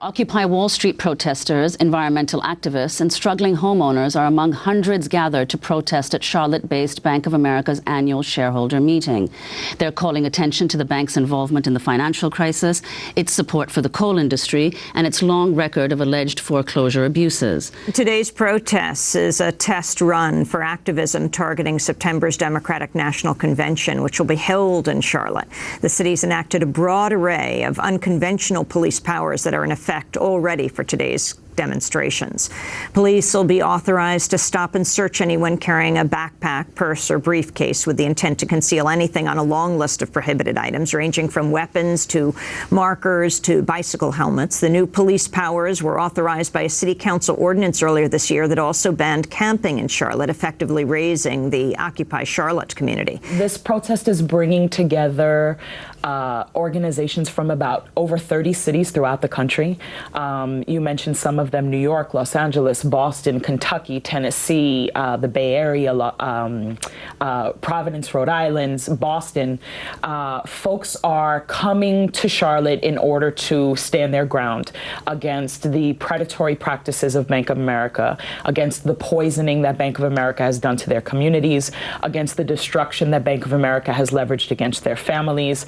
Occupy Wall Street protesters, environmental activists, and struggling homeowners are among hundreds gathered to protest at Charlotte-based Bank of America's annual shareholder meeting. They're calling attention to the bank's involvement in the financial crisis, its support for the coal industry, and its long record of alleged foreclosure abuses. Today's protest is a test run for activism targeting September's Democratic National Convention, which will be held in Charlotte. The city's enacted a broad array of unconventional police powers that are in effect already for today's demonstrations. Police will be authorized to stop and search anyone carrying a backpack, purse, or briefcase with the intent to conceal anything on a long list of prohibited items, ranging from weapons to markers to bicycle helmets. The new police powers were authorized by a city council ordinance earlier this year that also banned camping in Charlotte, effectively raising the Occupy Charlotte community. This protest is bringing together organizations from about over 30 cities throughout the country. You mentioned some of them: New York, Los Angeles, Boston, Kentucky, Tennessee, the Bay Area, Providence, Rhode Island, Boston. Folks are coming to Charlotte in order to stand their ground against the predatory practices of Bank of America, against the poisoning that Bank of America has done to their communities, against the destruction that Bank of America has leveraged against their families,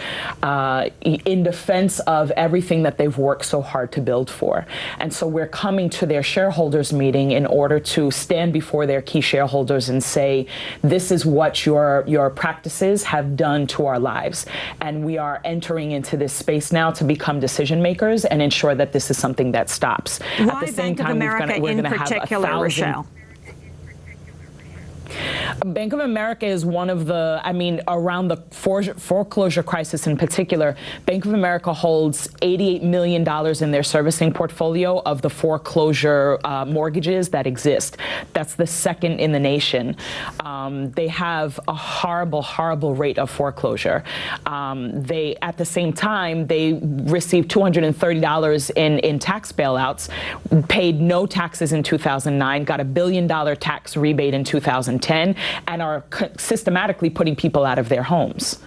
in defense of everything that they've worked so hard to build for. And so we're coming to their shareholders meeting in order to stand before their key shareholders and say, this is what your practices have done to our lives. And we are entering into this space now to become decision makers and ensure that this is something that stops. Why At the same Bank time, of America we're going to have 1,000. Rochelle? Bank of America is one of the, around the foreclosure crisis in particular, Bank of America holds $88 million in their servicing portfolio of the foreclosure mortgages that exist. That's the second in the nation. They have a horrible, horrible rate of foreclosure. At the same time, they received $230 in tax bailouts, paid no taxes in 2009, got $1 billion tax rebate in 2010, and are systematically putting people out of their homes.